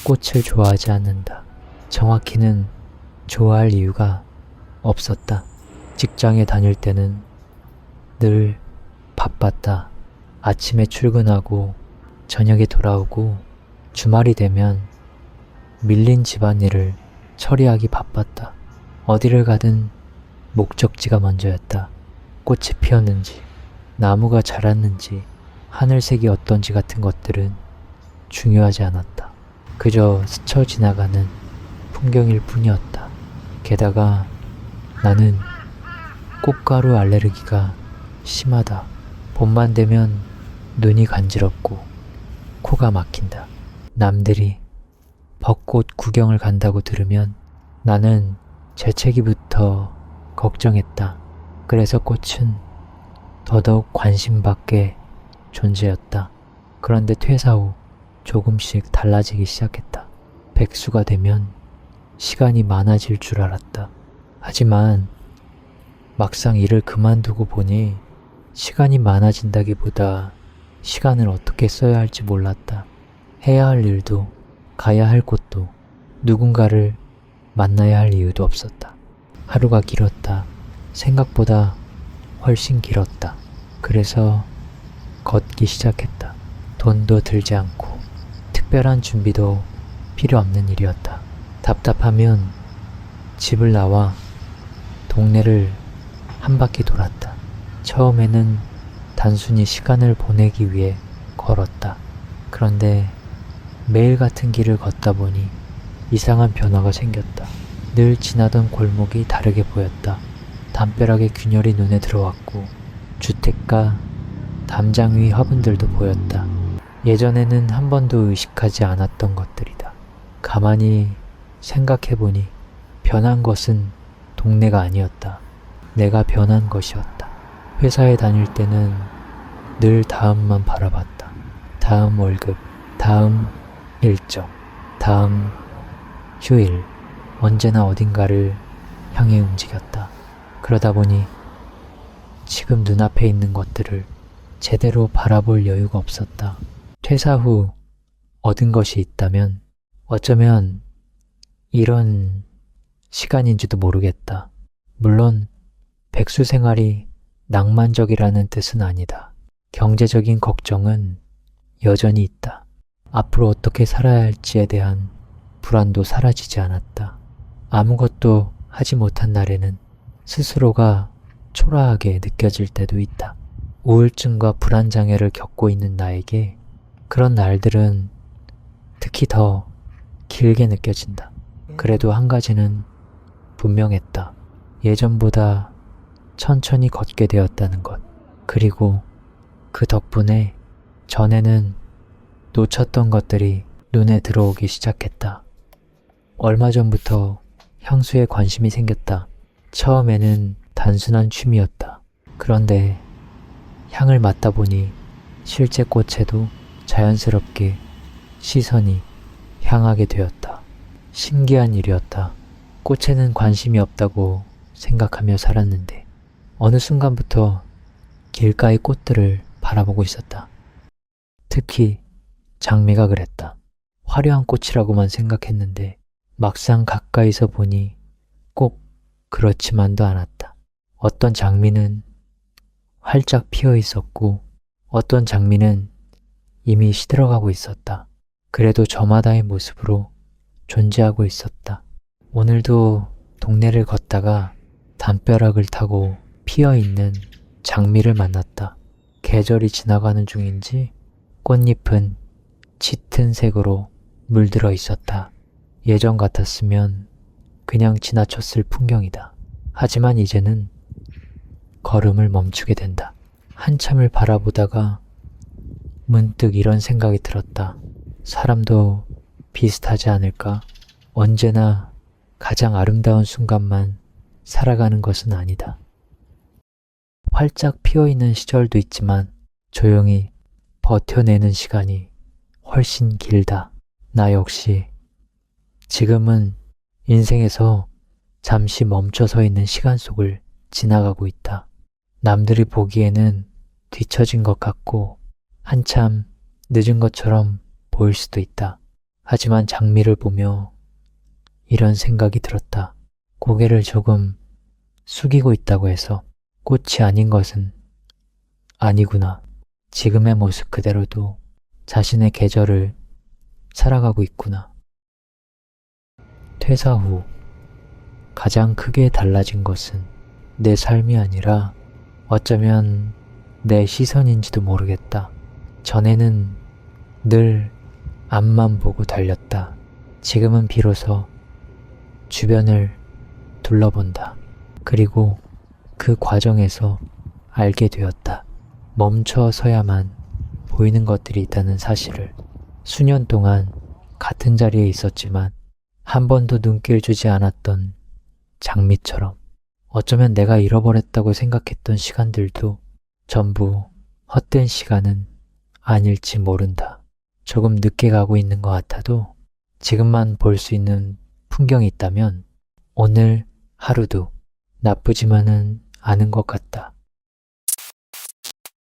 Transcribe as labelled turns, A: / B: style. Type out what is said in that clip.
A: 꽃을 좋아하지 않는다. 정확히는 좋아할 이유가 없었다. 직장에 다닐 때는 늘 바빴다. 아침에 출근하고 저녁에 돌아오고 주말이 되면 밀린 집안일을 처리하기 바빴다. 어디를 가든 목적지가 먼저였다. 꽃이 피었는지, 나무가 자랐는지, 하늘색이 어떤지 같은 것들은 중요하지 않았다. 그저 스쳐 지나가는 풍경일 뿐이었다. 게다가 나는 꽃가루 알레르기가 심하다. 봄만 되면 눈이 간지럽고 코가 막힌다. 남들이 벚꽃 구경을 간다고 들으면 나는 재채기부터 걱정했다. 그래서 꽃은 더더욱 관심 밖의 존재였다. 그런데 퇴사 후 조금씩 달라지기 시작했다. 백수가 되면 시간이 많아질 줄 알았다. 하지만 막상 일을 그만두고 보니 시간이 많아진다기보다 시간을 어떻게 써야 할지 몰랐다. 해야 할 일도 가야 할 곳도 누군가를 만나야 할 이유도 없었다. 하루가 길었다. 생각보다 훨씬 길었다. 그래서 걷기 시작했다. 돈도 들지 않고 특별한 준비도 필요 없는 일이었다. 답답하면 집을 나와 동네를 한 바퀴 돌았다. 처음에는 단순히 시간을 보내기 위해 걸었다. 그런데 매일 같은 길을 걷다 보니 이상한 변화가 생겼다. 늘 지나던 골목이 다르게 보였다. 담벼락의 균열이 눈에 들어왔고 주택가 담장 위 화분들도 보였다. 예전에는 한 번도 의식하지 않았던 것들이다. 가만히 생각해보니 변한 것은 동네가 아니었다. 내가 변한 것이었다. 회사에 다닐 때는 늘 다음만 바라봤다. 다음 월급, 다음 일정, 다음 휴일, 언제나 어딘가를 향해 움직였다. 그러다 보니 지금 눈앞에 있는 것들을 제대로 바라볼 여유가 없었다. 퇴사 후 얻은 것이 있다면 어쩌면 이런 시간인지도 모르겠다. 물론 백수 생활이 낭만적이라는 뜻은 아니다. 경제적인 걱정은 여전히 있다. 앞으로 어떻게 살아야 할지에 대한 불안도 사라지지 않았다. 아무것도 하지 못한 날에는 스스로가 초라하게 느껴질 때도 있다. 우울증과 불안장애를 겪고 있는 나에게 그런 날들은 특히 더 길게 느껴진다. 그래도 한 가지는 분명했다. 예전보다 천천히 걷게 되었다는 것. 그리고 그 덕분에 전에는 놓쳤던 것들이 눈에 들어오기 시작했다. 얼마 전부터 향수에 관심이 생겼다. 처음에는 단순한 취미였다. 그런데 향을 맡다 보니 실제 꽃에도 자연스럽게 시선이 향하게 되었다. 신기한 일이었다. 꽃에는 관심이 없다고 생각하며 살았는데 어느 순간부터 길가의 꽃들을 바라보고 있었다. 특히 장미가 그랬다. 화려한 꽃이라고만 생각했는데 막상 가까이서 보니 꼭 그렇지만도 않았다. 어떤 장미는 활짝 피어 있었고 어떤 장미는 이미 시들어가고 있었다. 그래도 저마다의 모습으로 존재하고 있었다. 오늘도 동네를 걷다가 담벼락을 타고 피어있는 장미를 만났다. 계절이 지나가는 중인지 꽃잎은 짙은 색으로 물들어 있었다. 예전 같았으면 그냥 지나쳤을 풍경이다. 하지만 이제는 걸음을 멈추게 된다. 한참을 바라보다가 문득 이런 생각이 들었다. 사람도 비슷하지 않을까? 언제나 가장 아름다운 순간만 살아가는 것은 아니다. 활짝 피어있는 시절도 있지만 조용히 버텨내는 시간이 훨씬 길다. 나 역시 지금은 인생에서 잠시 멈춰서 있는 시간 속을 지나가고 있다. 남들이 보기에는 뒤처진 것 같고 한참 늦은 것처럼 보일 수도 있다. 하지만 장미를 보며 이런 생각이 들었다. 고개를 조금 숙이고 있다고 해서 꽃이 아닌 것은 아니구나. 지금의 모습 그대로도 자신의 계절을 살아가고 있구나. 퇴사 후 가장 크게 달라진 것은 내 삶이 아니라 어쩌면 내 시선인지도 모르겠다. 전에는 늘 앞만 보고 달렸다. 지금은 비로소 주변을 둘러본다. 그리고 그 과정에서 알게 되었다. 멈춰서야만 보이는 것들이 있다는 사실을. 수년 동안 같은 자리에 있었지만 한 번도 눈길 주지 않았던 장미처럼 어쩌면 내가 잃어버렸다고 생각했던 시간들도 전부 헛된 시간은 아닐지 모른다. 조금 늦게 가고 있는 것 같아도 지금만 볼 수 있는 풍경이 있다면 오늘 하루도 나쁘지만은 않은 것 같다.